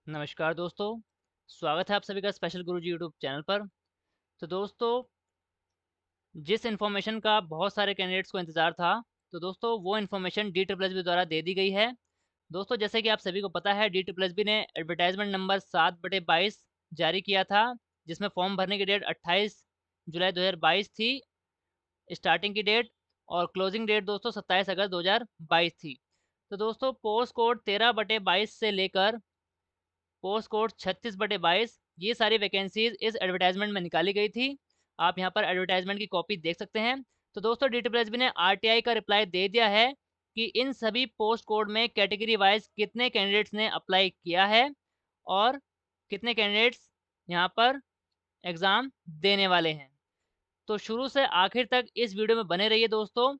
नमस्कार दोस्तों, स्वागत है आप सभी का स्पेशल गुरुजी यूट्यूब चैनल पर। तो दोस्तों, जिस इन्फॉर्मेशन का बहुत सारे कैंडिडेट्स को इंतज़ार था, तो दोस्तों वो इन्फॉर्मेशन DSSB द्वारा दे दी गई है। दोस्तों, जैसे कि आप सभी को पता है, DSSB ने एडवर्टाइजमेंट नंबर 7/22 जारी किया था, जिसमें फॉर्म भरने की डेट 28 जुलाई 2022 थी, स्टार्टिंग की डेट, और क्लोजिंग डेट दोस्तों 27 अगस्त 2022 थी। तो दोस्तों, पोस्ट कोड 13/22 से लेकर पोस्ट कोड 36/22 ये सारी वैकेंसीज इस एडवर्टाइजमेंट में निकाली गई थी। आप यहाँ पर एडवर्टाइजमेंट की कॉपी देख सकते हैं। तो दोस्तों, DSSB ने RTI का रिप्लाई दे दिया है कि इन सभी पोस्ट कोड में कैटेगरी वाइज कितने कैंडिडेट्स ने अप्लाई किया है और कितने कैंडिडेट्स यहाँ पर एग्ज़ाम देने वाले हैं। तो शुरू से आखिर तक इस वीडियो में बने रहिए दोस्तों।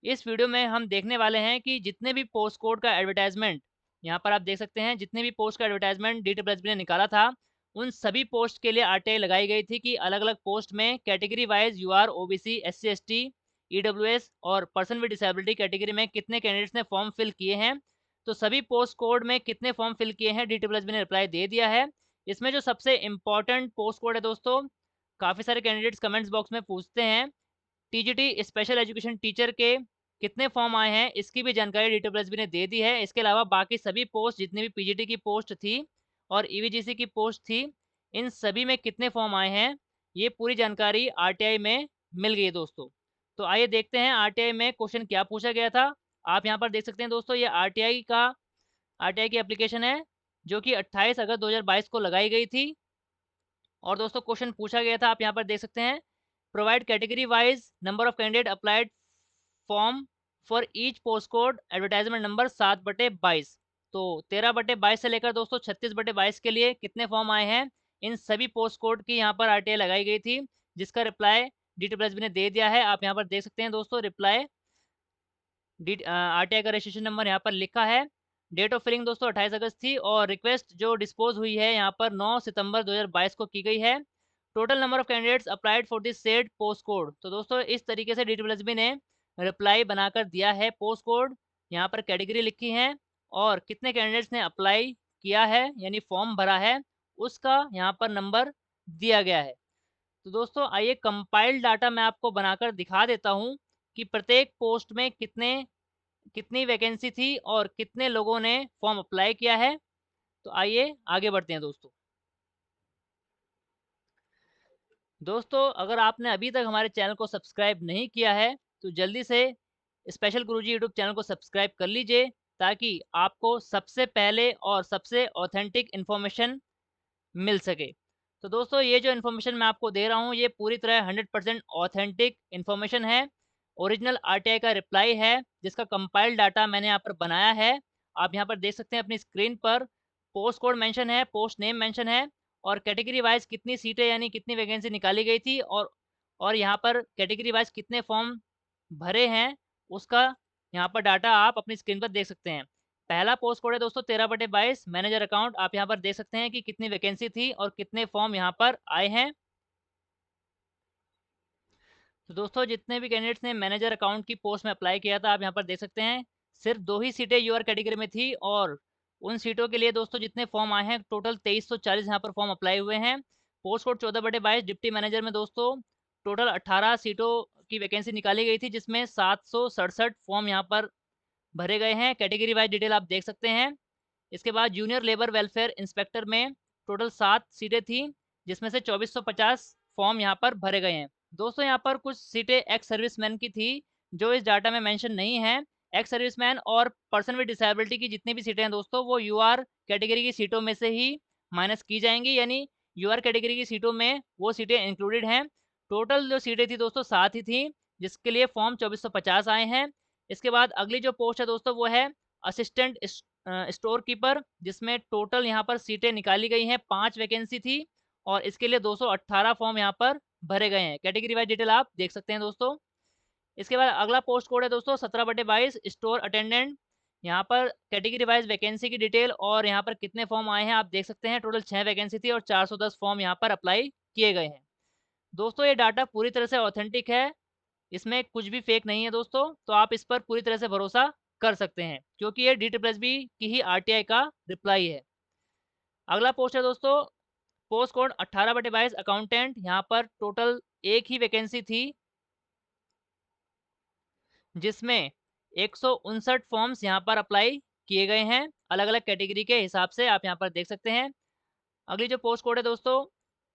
इस वीडियो में हम देखने वाले हैं कि जितने भी पोस्ट कोड का एडवर्टाइजमेंट यहाँ पर आप देख सकते हैं, जितने भी पोस्ट का एडवर्टाइजमेंट DSSB ने निकाला था, उन सभी पोस्ट के लिए RTI लगाई गई थी कि अलग-अलग पोस्ट में category wise UR, OBC, SC, ST, EWS और पर्सन विद डिसेबिलिटी कैटेगरी में कितने कैंडिडेट्स ने फॉर्म फिल किए हैं। तो सभी पोस्ट कोड में कितने फॉर्म फिल किए हैं, DSSB ने रिप्लाई दे दिया है। इसमें जो सबसे इम्पोर्टेंट पोस्ट कोड है दोस्तों, काफ़ी सारे कैंडिडेट्स कमेंट्स बॉक्स में पूछते हैं, टीजीटी स्पेशल एजुकेशन टीचर के कितने फॉर्म आए हैं, इसकी भी जानकारी DSSB ने दे दी है। इसके अलावा बाकी सभी पोस्ट, जितनी भी पीजीटी की पोस्ट थी और ईवीजीसी की पोस्ट थी, इन सभी में कितने फॉर्म आए हैं, ये पूरी जानकारी आरटीआई में मिल गई है दोस्तों। तो आइए देखते हैं आरटीआई में क्वेश्चन क्या पूछा गया था। आप यहाँ पर देख सकते हैं दोस्तों, ये आरटीआई की एप्लीकेशन है, जो कि 28 अगस्त 2022 को लगाई गई थी। और दोस्तों, क्वेश्चन पूछा गया था, आप यहाँ पर देख सकते हैं, provide category wise number of candidate applied form for each post code advertisement number 7/22। तो 13/22 से लेकर दोस्तों 36/22 के लिए कितने फॉर्म आए हैं, इन सभी पोस्ट कोड की यहाँ पर आरटीआई लगाई गई थी, जिसका रिप्लाई DSSB ने दे दिया है। आप यहाँ पर देख सकते हैं दोस्तों, रिप्लाई आरटीआई का रजिस्ट्रेशन नंबर यहाँ पर लिखा है। डेट ऑफ फिलिंग दोस्तों 28 अगस्त थी और रिक्वेस्ट जो डिस्पोज हुई है यहाँ पर 9 सितंबर 2022 को की गई है। Total number of candidates applied for this said post code. तो दोस्तों, इस तरीके से DSSB ने रिप्लाई बनाकर दिया है। पोस्ट कोड यहाँ पर कैटेगरी लिखी है और कितने कैंडिडेट्स ने अप्लाई किया है यानी फॉर्म भरा है, उसका यहाँ पर नंबर दिया गया है। तो दोस्तों, आइए कंपाइल्ड डाटा मैं आपको बनाकर दिखा देता हूँ कि प्रत्येक पोस्ट में कितनी वैकेंसी थी और कितने लोगों ने फॉर्म अप्लाई किया है। तो आइए आगे बढ़ते हैं दोस्तों। दोस्तों, अगर आपने अभी तक हमारे चैनल को सब्सक्राइब नहीं किया है, तो जल्दी से स्पेशल गुरुजी यूट्यूब चैनल को सब्सक्राइब कर लीजिए, ताकि आपको सबसे पहले और सबसे ऑथेंटिक इन्फॉर्मेशन मिल सके। तो दोस्तों, ये जो इन्फॉर्मेशन मैं आपको दे रहा हूँ, ये पूरी तरह 100% ऑथेंटिक इन्फॉर्मेशन है। ओरिजिनल आरटीआई का रिप्लाई है, जिसका कंपाइल्ड डाटा मैंने यहाँ पर बनाया है। आप यहाँ पर देख सकते हैं अपनी स्क्रीन पर, पोस्ट कोड मेंशन है, पोस्ट नेम मेंशन है और कैटेगरी वाइज कितनी सीटें यानी कितनी वैकेंसी निकाली गई थी और यहाँ पर कैटेगरी वाइज कितने फॉर्म भरे हैं, उसका यहाँ पर डाटा आप अपनी स्क्रीन पर देख सकते हैं। पहला पोस्ट कोड है दोस्तों 13/22 मैनेजर अकाउंट। आप यहाँ पर देख सकते हैं कि कितनी वैकेंसी थी और कितने फॉर्म यहाँ पर आए हैं। तो दोस्तों, जितने भी कैंडिडेट्स ने मैनेजर अकाउंट की पोस्ट में अप्लाई किया था, आप यहाँ पर देख सकते हैं, सिर्फ 2 ही सीटें यूआर कैटेगरी में थी और उन सीटों के लिए दोस्तों जितने फॉर्म आए हैं, टोटल 2340 यहाँ पर फॉर्म अप्लाई हुए हैं। पोस्ट कोड 14/22 डिप्टी मैनेजर में दोस्तों टोटल 18 सीटों की वैकेंसी निकाली गई थी, जिसमें 767 फॉर्म यहाँ पर भरे गए हैं। कैटेगरी वाइज डिटेल आप देख सकते हैं। इसके बाद जूनियर लेबर वेलफेयर इंस्पेक्टर में टोटल 7 सीटें थी, जिसमें से 2450 फॉर्म यहाँ पर भरे गए हैं। दोस्तों, यहाँ पर कुछ सीटें एक्स सर्विसमैन की थी, जो इस डाटा में मेंशन नहीं है। एक्स सर्विसमैन और पर्सन विद डिसेबिलिटी की जितनी भी सीटें हैं दोस्तों, वो यूआर कैटेगरी की सीटों में से ही माइनस की जाएंगी, यानी यूआर कैटेगरी की सीटों में वो सीटें इंक्लूडेड हैं। टोटल जो सीटें थी दोस्तों 7 ही थी, जिसके लिए फॉर्म 2450 आए हैं। इसके बाद अगली जो पोस्ट है दोस्तों, वो है असिस्टेंट स्टोर कीपर, जिसमें टोटल यहाँ पर सीटें निकाली गई हैं, 5 वैकेंसी थी और इसके लिए 218 फॉर्म यहाँ पर भरे गए हैं। कैटेगरी वाइज डिटेल आप देख सकते हैं दोस्तों। इसके बाद अगला पोस्ट कोड है दोस्तों 17/22 स्टोर अटेंडेंट। यहाँ पर कैटेगरी वाइज वैकेंसी की डिटेल और यहाँ पर कितने फॉर्म आए हैं आप देख सकते हैं। टोटल 6 वैकेंसी थी और 410 फॉर्म यहाँ पर अप्लाई किए गए हैं। दोस्तों, ये डाटा पूरी तरह से ऑथेंटिक है, इसमें कुछ भी फेक नहीं है दोस्तों। तो आप इस पर पूरी तरह से भरोसा कर सकते हैं, क्योंकि ये DSSB की ही आरटीआई का रिप्लाई है। अगला पोस्ट है दोस्तों पोस्ट कोड 18/22 अकाउंटेंट। यहाँ पर टोटल एक ही वैकेंसी थी, जिसमें 159 फॉर्म्स यहाँ पर अप्लाई किए गए हैं अलग अलग कैटेगरी के हिसाब से, आप यहाँ पर देख सकते हैं। अगली जो पोस्ट कोड है दोस्तों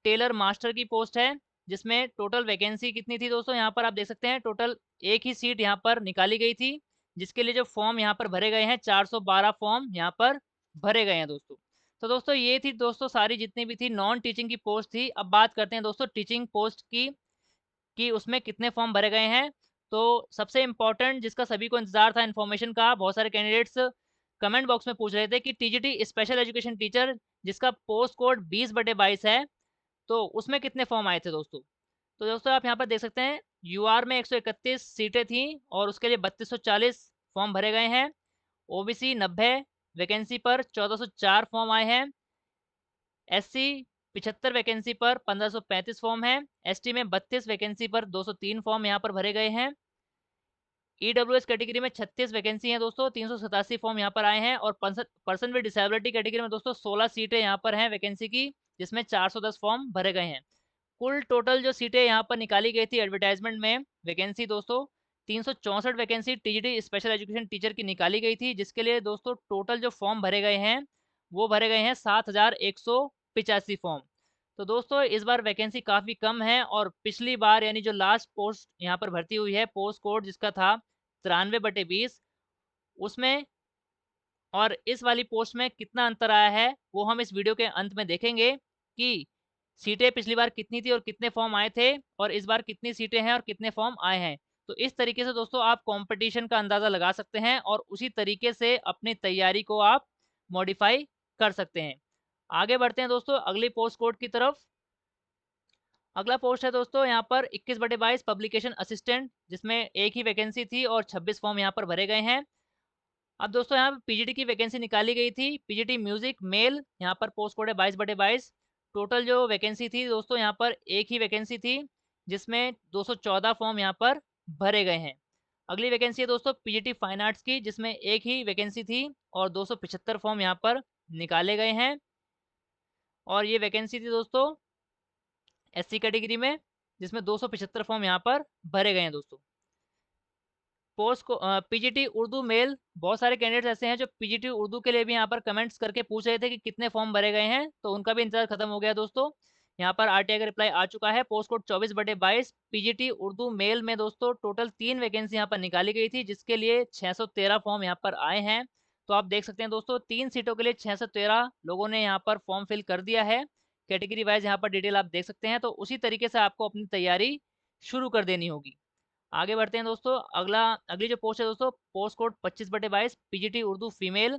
टेलर मास्टर की पोस्ट है, जिसमें टोटल वैकेंसी कितनी थी दोस्तों, यहाँ पर आप देख सकते हैं टोटल एक ही सीट यहाँ पर निकाली गई थी, जिसके लिए जो फॉर्म यहाँ पर भरे गए हैं 412 फॉर्म यहाँ पर भरे गए हैं दोस्तों। तो दोस्तों ये थी दोस्तों सारी जितनी भी थी नॉन टीचिंग की पोस्ट थी। अब बात करते हैं दोस्तों टीचिंग पोस्ट की कि उसमें कितने फॉर्म भरे गए हैं। तो सबसे इम्पोर्टेंट जिसका सभी को इंतजार था इन्फॉर्मेशन का, बहुत सारे कैंडिडेट्स कमेंट बॉक्स में पूछ रहे थे कि टीजीटी स्पेशल एजुकेशन टीचर जिसका पोस्ट कोड 20/22 है, तो उसमें कितने फॉर्म आए थे दोस्तों। तो दोस्तों आप यहाँ पर देख सकते हैं यूआर में 131 सीटें थी और उसके लिए 3240 फॉर्म भरे गए हैं। ओबीसी 90 वैकेंसी पर 1404 फॉर्म आए हैं। एससी 75 वैकेंसी पर 1535 फॉर्म है। एसटी में 32 वैकेंसी पर 203 फॉर्म यहाँ पर भरे गए हैं। ईडब्ल्यूएस कैटेगरी में 36 वैकेंसी हैं दोस्तों, 387 फॉर्म यहाँ पर आए हैं। और पर्सन विद डिसेबिलिटी कैटेगरी में दोस्तों 16 सीटें यहाँ पर हैं वैकेंसी की, जिसमें 410 फॉर्म भरे गए हैं। कुल टोटल जो सीटें यहाँ पर निकाली गई थी एडवर्टाइजमेंट में वैकेंसी दोस्तों 364 vacancy TGT special education teacher की निकाली गई थी, जिसके लिए दोस्तों टोटल जो फॉर्म भरे गए हैं वो भरे गए हैं 7185 फॉर्म। तो दोस्तों इस बार वैकेंसी काफ़ी कम है और पिछली बार यानी जो लास्ट पोस्ट यहाँ पर भर्ती हुई है पोस्ट कोड जिसका था 93/20 उसमें और इस वाली पोस्ट में कितना अंतर आया है वो हम इस वीडियो के अंत में देखेंगे कि सीटें पिछली बार कितनी थी और कितने फॉर्म आए थे और इस बार कितनी सीटें हैं और कितने फॉर्म आए हैं। तो इस तरीके से दोस्तों आप कंपटीशन का अंदाज़ा लगा सकते हैं और उसी तरीके से अपनी तैयारी को आप मॉडिफाई कर सकते हैं। आगे बढ़ते हैं दोस्तों अगली पोस्ट कोड की तरफ। अगला पोस्ट है दोस्तों यहाँ पर 21/22 पब्लिकेशन असिस्टेंट, जिसमें एक ही वैकेंसी थी और 26 फॉर्म यहाँ पर भरे गए हैं। अब दोस्तों यहाँ पे पीजीटी की वैकेंसी निकाली गई थी, पीजीटी म्यूजिक मेल, यहाँ पर पोस्ट कोड है 22/22। टोटल जो वैकेंसी थी दोस्तों यहाँ पर एक ही वैकेंसी थी, जिसमें 214 फॉर्म यहाँ पर भरे गए हैं। अगली वैकेंसी है दोस्तों पीजीटी फाइन आर्ट्स की, जिसमें एक ही वैकेंसी थी और 275 फॉर्म यहाँ पर निकाले गए हैं। और ये वैकेंसी थी दोस्तों एससी कैटेगरी में, जिसमें 275 फॉर्म यहाँ पर भरे गए हैं दोस्तों। पोस्ट को पीजीटी उर्दू मेल, बहुत सारे कैंडिडेट्स ऐसे हैं जो पीजीटी उर्दू के लिए भी यहाँ पर कमेंट्स करके पूछ रहे थे कि कितने फॉर्म भरे गए हैं, तो उनका भी इंतजार खत्म हो गया दोस्तों। यहाँ पर आरटीआई का रिप्लाई आ चुका है। Post code 24/22 PGT Urdu male में दोस्तों टोटल 3 वैकेंसी यहाँ पर निकाली गई थी, जिसके लिए 613 फॉर्म यहाँ पर आए हैं। तो आप देख सकते हैं दोस्तों 3 सीटों के लिए 613 लोगों ने यहाँ पर फॉर्म फिल कर दिया है। कैटेगरी वाइज यहाँ पर डिटेल आप देख सकते हैं। तो उसी तरीके से आपको अपनी तैयारी शुरू कर देनी होगी। आगे बढ़ते हैं दोस्तों अगली जो पोस्ट है दोस्तों post code 25/22 PGT Urdu female.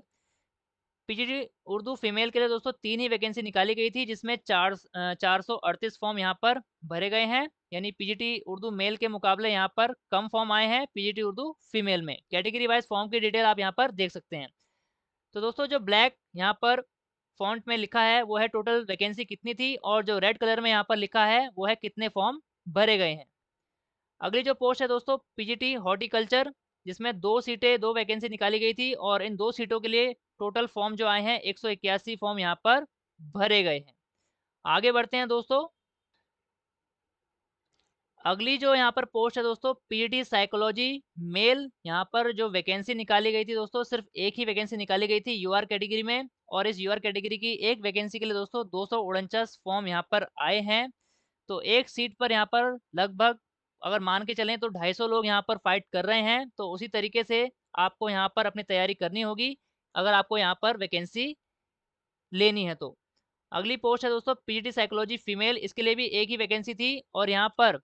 PGT Urdu female के लिए दोस्तों 3 ही वैकेंसी निकाली गई थी, जिसमें 438 फॉर्म यहाँ पर भरे गए हैं। यानी पीजीटी उर्दू मेल के मुकाबले यहाँ पर कम फॉर्म आए हैं पीजीटी उर्दू फीमेल में। कैटेगरी वाइज फॉर्म की डिटेल आप यहाँ पर देख सकते हैं। तो दोस्तों जो ब्लैक यहाँ पर फॉन्ट में लिखा है वो है टोटल वैकेंसी कितनी थी, और जो रेड कलर में यहाँ पर लिखा है वो है कितने फॉर्म भरे गए हैं। अगली जो पोस्ट है दोस्तों पीजीटी हॉर्टिकल्चर, जिसमें 2 सीटें 2 वैकेंसी निकाली गई थी और इन 2 सीटों के लिए टोटल फॉर्म जो आए हैं 181 फॉर्म यहाँ पर भरे गए हैं। आगे बढ़ते हैं दोस्तों अगली जो यहाँ पर पोस्ट है दोस्तों पीजीटी साइकोलॉजी मेल। यहाँ पर जो वैकेंसी निकाली गई थी दोस्तों सिर्फ एक ही वैकेंसी निकाली गई थी यूआर कैटेगरी में, और इस यूआर कैटेगरी की एक वैकेंसी के लिए दोस्तों 249 फॉर्म यहाँ पर आए हैं। तो एक सीट पर यहाँ पर लगभग अगर मान के चलें तो 250 लोग यहाँ पर फाइट कर रहे हैं। तो उसी तरीके से आपको यहाँ पर अपनी तैयारी करनी होगी अगर आपको यहाँ पर वैकेंसी लेनी है तो। अगली पोस्ट है दोस्तों पीजीटी साइकोलॉजी फीमेल, इसके लिए भी एक ही वैकेंसी थी और यहाँ पर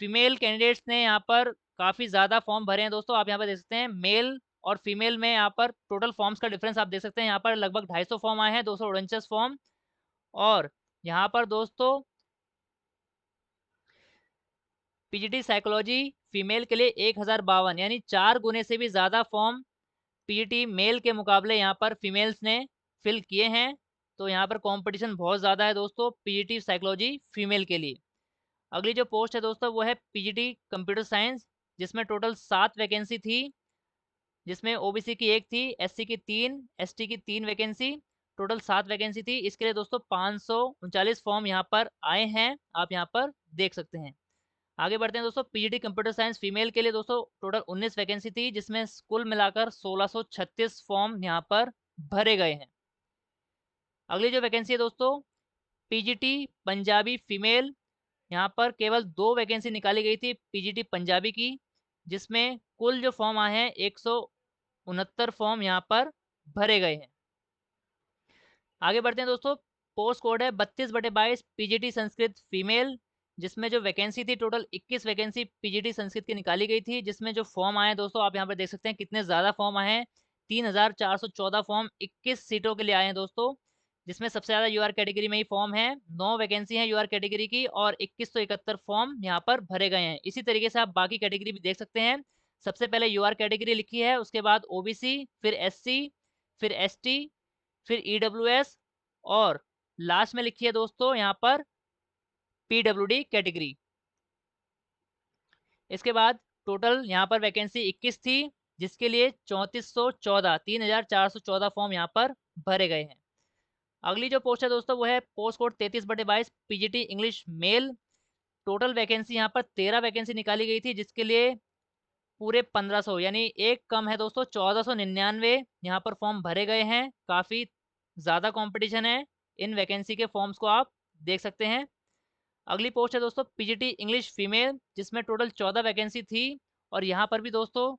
फीमेल कैंडिडेट्स ने यहाँ पर काफ़ी ज़्यादा फॉर्म भरे हैं दोस्तों। आप यहाँ पर देख सकते हैं मेल और फीमेल में यहाँ पर टोटल फॉर्म्स का डिफरेंस आप देख सकते हैं। यहाँ पर लगभग 250 फॉर्म आए हैं, 249 फॉर्म। और यहाँ पर दोस्तों पीजीटी साइकोलॉजी फीमेल के लिए 1052 यानी 4 गुने से भी ज़्यादा फॉर्म पीजीटी मेल के मुकाबले यहाँ पर फीमेल्स ने फिल किए हैं। तो यहाँ पर कंपटीशन बहुत ज़्यादा है दोस्तों पीजीटी साइकोलॉजी फीमेल के लिए। अगली जो पोस्ट है दोस्तों वो है पीजीटी कंप्यूटर साइंस, जिसमें टोटल 7 वैकेंसी थी, जिसमें ओबीसी की 1 थी, एससी की 3, एसटी की 3 वैकेंसी। टोटल 7 वैकेंसी थी। इसके लिए दोस्तों 539 फॉर्म यहाँ पर आए हैं, आप यहाँ पर देख सकते हैं। आगे बढ़ते हैं दोस्तों, पीजीटी कंप्यूटर साइंस फीमेल के लिए दोस्तों टोटल 19 वैकेंसी थी, जिसमें कुल मिलाकर 1636 फॉर्म यहाँ पर भरे गए हैं। अगली जो वैकेंसी है दोस्तों, पीजीटी पंजाबी फीमेल, यहाँ पर केवल 2 वैकेंसी निकाली गई थी पीजीटी पंजाबी की, जिसमें कुल जो फॉर्म आए हैं 169 फॉर्म यहाँ पर भरे गए हैं। आगे बढ़ते हैं दोस्तों, पोस्ट कोड है 32/22 पीजीटी संस्कृत फीमेल, जिसमें जो वैकेंसी थी टोटल 21 वैकेंसी पीजीटी संस्कृत की निकाली गई थी, जिसमें जो फॉर्म आए हैं दोस्तों आप यहाँ पर देख सकते हैं कितने ज़्यादा फॉर्म आए हैं। 3414 फॉर्म 21 सीटों के लिए आए हैं दोस्तों, जिसमें सबसे ज़्यादा यूआर कैटेगरी में ही फॉर्म है। 9 वैकेंसी हैं यूआर कैटेगरी की और 2171 फॉर्म यहाँ पर भरे गए हैं। इसी तरीके से आप बाकी कैटेगरी भी देख सकते हैं। सबसे पहले यूआर कैटेगरी लिखी है, उसके बाद ओबीसी, फिर एससी, फिर एसटी, फिर ईडब्ल्यूएस और लास्ट में लिखी है दोस्तों यहाँ पर पीडब्ल्यूडी कैटेगरी। इसके बाद टोटल यहाँ पर वैकेंसी 21 थी, जिसके लिए 3414 फॉर्म यहाँ पर भरे गए हैं। अगली जो पोस्ट है दोस्तों वो है post code 33/22 PGT English male. Total vacancy यहाँ पर 13 वैकेंसी निकाली गई थी, जिसके लिए पूरे 1500 यानी एक कम है दोस्तों 1499 यहाँ पर फॉर्म भरे गए हैं। काफ़ी ज़्यादा कंपटीशन है, इन वैकेंसी के फॉर्म्स को आप देख सकते हैं। अगली पोस्ट है दोस्तों पीजीटी इंग्लिश फीमेल, जिसमें टोटल 14 वैकेंसी थी और यहाँ पर भी दोस्तों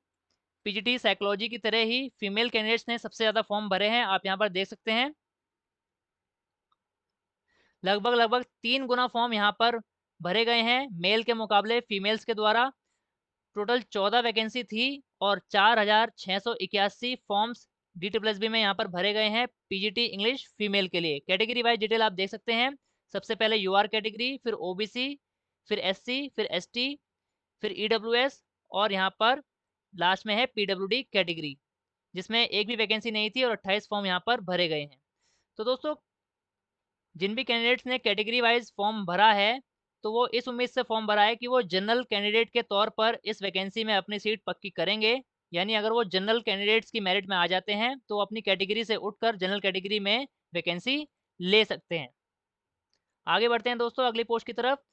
पीजीटी साइकोलॉजी की तरह ही फीमेल कैंडिडेट्स ने सबसे ज़्यादा फॉर्म भरे हैं, आप यहाँ पर देख सकते हैं। लगभग 3 गुना फॉर्म यहाँ पर भरे गए हैं मेल के मुकाबले फीमेल्स के द्वारा। टोटल 14 वैकेंसी थी और 4681 फॉर्म्स DSSB में यहाँ पर भरे गए हैं पीजीटी इंग्लिश फीमेल के लिए। कैटेगरी वाइज डिटेल आप देख सकते हैं। सबसे पहले यूआर कैटेगरी, फिर ओबीसी, फिर एससी, फिर एसटी, फिर ईडब्ल्यूएस और यहाँ पर लास्ट में है पीडब्ल्यूडी कैटेगरी, जिसमें एक भी वैकेंसी नहीं थी और 28 फॉर्म यहाँ पर भरे गए हैं। तो दोस्तों जिन भी कैंडिडेट्स ने कैटेगरी वाइज फॉर्म भरा है, तो वो इस उम्मीद से फॉर्म भरा है कि वो जनरल कैंडिडेट के तौर पर इस वैकेंसी में अपनी सीट पक्की करेंगे। यानी अगर वो जनरल कैंडिडेट्स की मेरिट में आ जाते हैं तो अपनी कैटेगरी से उठकर जनरल कैटेगरी में वैकेंसी ले सकते हैं। आगे बढ़ते हैं दोस्तों अगली पोस्ट की तरफ।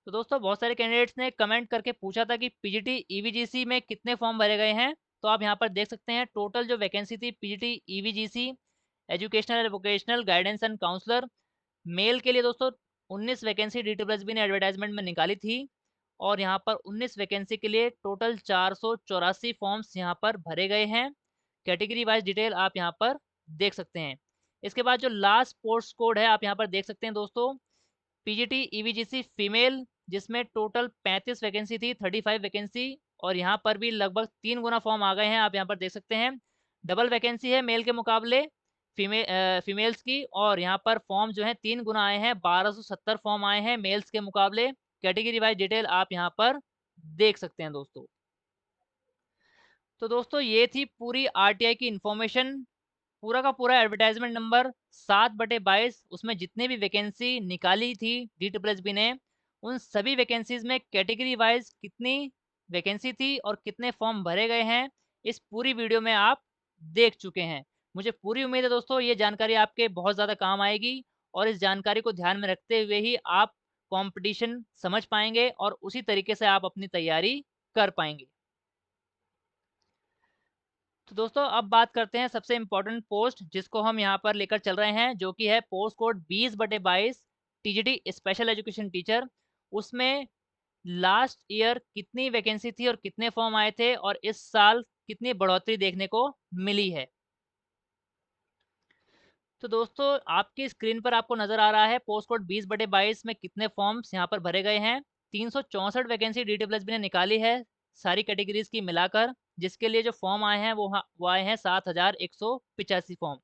तो दोस्तों बहुत सारे कैंडिडेट्स ने कमेंट करके पूछा था कि पीजीटी ईवीजीसी में कितने फॉर्म भरे गए हैं। तो आप यहाँ पर देख सकते हैं टोटल जो वैकेंसी थी PGT EVGC educational and vocational guidance and counsellor male के लिए दोस्तों 19 वैकेंसी DSSB ने एडवर्टाइजमेंट में निकाली थी और यहाँ पर 19 वैकेंसी के लिए टोटल 484 फॉर्म्स यहाँ पर भरे गए हैं। कैटेगरी वाइज डिटेल आप यहाँ पर देख सकते हैं। इसके बाद जो लास्ट पोस्ट कोड है आप यहाँ पर देख सकते हैं दोस्तों पीजीटी ईवीजीसी फीमेल, जिसमें टोटल 35 वैकेंसी थी, 35 वैकेंसी और यहाँ पर भी लगभग 3 गुना फॉर्म आ गए हैं, आप यहाँ पर देख सकते हैं। डबल वैकेंसी है मेल के मुकाबले फीमेल्स की और यहाँ पर फॉर्म जो है 3 गुना आए हैं, 1270 फॉर्म आए हैं मेल्स के मुकाबले। कैटेगरी वाइज डिटेल आप यहाँ पर देख सकते हैं दोस्तों। तो दोस्तों ये थी पूरी आरटीआई की इंफॉर्मेशन। पूरा का पूरा एडवर्टाइजमेंट नंबर 7/22, उसमें जितने भी वैकेंसी निकाली थी DSSB ने, उन सभी वैकेंसीज में कैटेगरी वाइज कितनी वैकेंसी थी और कितने फॉर्म भरे गए हैं, इस पूरी वीडियो में आप देख चुके हैं। मुझे पूरी उम्मीद है दोस्तों ये जानकारी आपके बहुत ज़्यादा काम आएगी और इस जानकारी को ध्यान में रखते हुए ही आप कंपटीशन समझ पाएंगे और उसी तरीके से आप अपनी तैयारी कर पाएंगे। तो दोस्तों अब बात करते हैं सबसे इम्पोर्टेंट पोस्ट जिसको हम यहाँ पर लेकर चल रहे हैं, जो कि है post code 20/22 TGT special education teacher. उसमें लास्ट ईयर कितनी वैकेंसी थी और कितने फॉर्म आए थे और इस साल कितनी बढ़ोतरी देखने को मिली है। तो दोस्तों आपकी स्क्रीन पर आपको नजर आ रहा है पोस्ट कोड 20/22 में कितने फॉर्म्स यहाँ पर भरे गए हैं। 364 वैकेंसी DSSB ने निकाली है सारी कैटेगरीज की मिलाकर, जिसके लिए जो फॉर्म आए हैं वो आए हैं 7185 फॉर्म।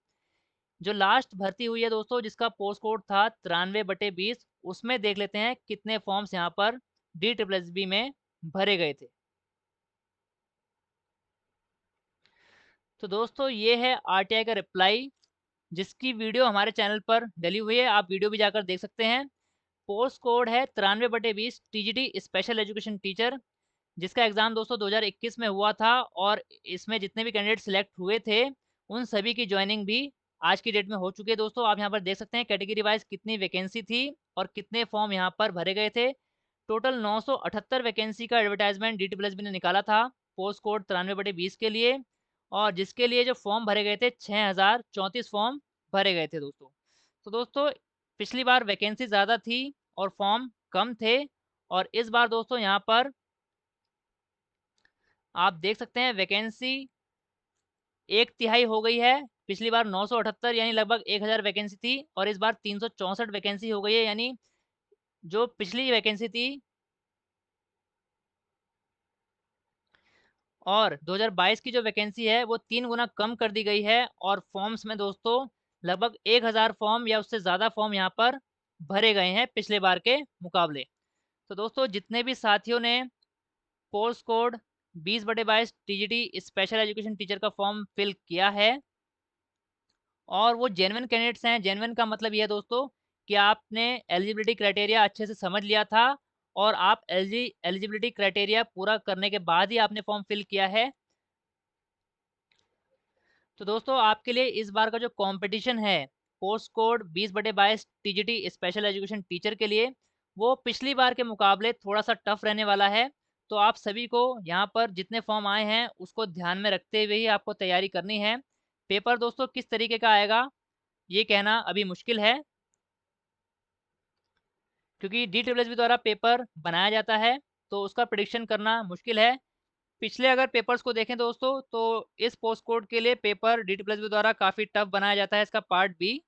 जो लास्ट भर्ती हुई है दोस्तों जिसका पोस्ट कोड था 93/20, उसमें देख लेते हैं कितने फॉर्म्स यहाँ पर DSSB में भरे गए थे। तो दोस्तों ये है आरटीआई का रिप्लाई, जिसकी वीडियो हमारे चैनल पर डली हुई है, आप वीडियो भी जाकर देख सकते हैं। पोस्ट कोड है 93/20 टीजीटी स्पेशल एजुकेशन टीचर, जिसका एग्ज़ाम दोस्तों 2021 में हुआ था और इसमें जितने भी कैंडिडेट सिलेक्ट हुए थे उन सभी की ज्वाइनिंग भी आज की डेट में हो चुकी है दोस्तों। आप यहाँ पर देख सकते हैं कैटेगरी वाइज़ कितनी वैकेंसी थी और कितने फॉर्म यहाँ पर भरे गए थे। टोटल 978 वैकेंसी का एडवर्टाइज़मेंट डीटीपीएसबी ने निकाला था, पोस्ट कोड 93/20 के लिए, और जिसके लिए जो फॉर्म भरे गए थे 6034 फॉर्म भरे गए थे दोस्तों। तो दोस्तों पिछली बार वैकेंसी ज़्यादा थी और फॉर्म कम थे, और इस बार दोस्तों यहाँ पर आप देख सकते हैं वैकेंसी 1/3 हो गई है। पिछली बार 978 यानी लगभग 1000 वैकेंसी थी, और इस बार 364 वैकेंसी हो गई है, यानी जो पिछली वैकेंसी थी और 2022 की जो वैकेंसी है वो 3 गुना कम कर दी गई है, और फॉर्म्स में दोस्तों लगभग 1000 फॉर्म या उससे ज़्यादा फॉर्म यहाँ पर भरे गए हैं पिछले बार के मुकाबले। तो दोस्तों जितने भी साथियों ने post code 20/22 TGT special education teacher का फॉर्म फिल किया है और वो जेन्युइन कैंडिडेट्स हैं। जेन्युइन का मतलब ये है दोस्तों कि आपने एलिजिबिलिटी क्राइटेरिया अच्छे से समझ लिया था और आप एलिजिबिलिटी क्राइटेरिया पूरा करने के बाद ही आपने फॉर्म फिल किया है। तो दोस्तों आपके लिए इस बार का जो कंपटीशन है post code 20/22 TGT special education teacher के लिए, वो पिछली बार के मुकाबले थोड़ा सा टफ रहने वाला है। तो आप सभी को यहाँ पर जितने फॉर्म आए हैं उसको ध्यान में रखते हुए ही आपको तैयारी करनी है। पेपर दोस्तों किस तरीके का आएगा ये कहना अभी मुश्किल है, क्योंकि डीटीपीएसबी द्वारा पेपर बनाया जाता है, तो उसका प्रिडिक्शन करना मुश्किल है। पिछले अगर पेपर्स को देखें दोस्तों तो इस पोस्ट कोड के लिए पेपर डीटीपीएसबी द्वारा काफ़ी टफ बनाया जाता है, इसका पार्ट बी।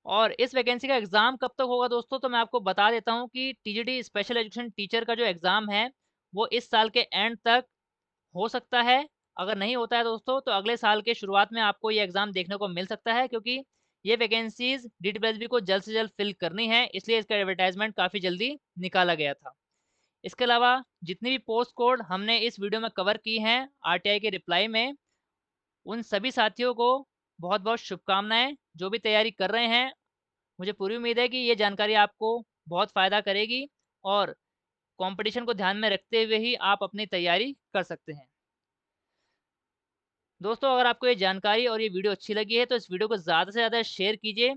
और इस वैकेंसी का एग्ज़ाम कब तक होगा दोस्तों, तो मैं आपको बता देता हूँ कि टीजीटी स्पेशल एजुकेशन टीचर का जो एग्ज़ाम है वो इस साल के एंड तक हो सकता है। अगर नहीं होता है दोस्तों तो अगले साल के शुरुआत में आपको ये एग्ज़ाम देखने को मिल सकता है, क्योंकि ये वैकेंसीज़ डीटीपीएसबी को जल्द से जल्द फिल करनी है, इसलिए इसका एडवर्टाइजमेंट काफ़ी जल्दी निकाला गया था। इसके अलावा जितनी भी पोस्ट कोड हमने इस वीडियो में कवर की हैं आरटीआई के रिप्लाई में, उन सभी साथियों को बहुत-बहुत शुभकामनाएँ। जो भी तैयारी कर रहे हैं, मुझे पूरी उम्मीद है कि ये जानकारी आपको बहुत फ़ायदा करेगी, और कॉम्पिटिशन को ध्यान में रखते हुए ही आप अपनी तैयारी कर सकते हैं। दोस्तों अगर आपको ये जानकारी और ये वीडियो अच्छी लगी है तो इस वीडियो को ज़्यादा से ज़्यादा शेयर कीजिए,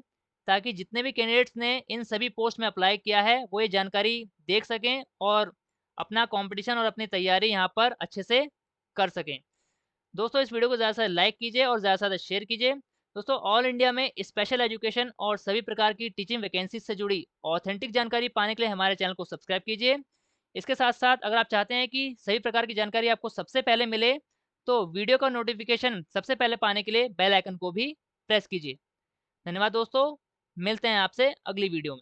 ताकि जितने भी कैंडिडेट्स ने इन सभी पोस्ट में अप्लाई किया है वो ये जानकारी देख सकें और अपना कंपटीशन और अपनी तैयारी यहाँ पर अच्छे से कर सकें। दोस्तों इस वीडियो को ज़्यादा से ज़्यादा लाइक कीजिए और ज़्यादा से ज़्यादा शेयर कीजिए। दोस्तों ऑल इंडिया में स्पेशल एजुकेशन और सभी प्रकार की टीचिंग वैकेंसी से जुड़ी ऑथेंटिक जानकारी पाने के लिए हमारे चैनल को सब्सक्राइब कीजिए। इसके साथ साथ अगर आप चाहते हैं कि सभी प्रकार की जानकारी आपको सबसे पहले मिले, तो वीडियो का नोटिफिकेशन सबसे पहले पाने के लिए बेल आइकन को भी प्रेस कीजिए। धन्यवाद दोस्तों, मिलते हैं आपसे अगली वीडियो में।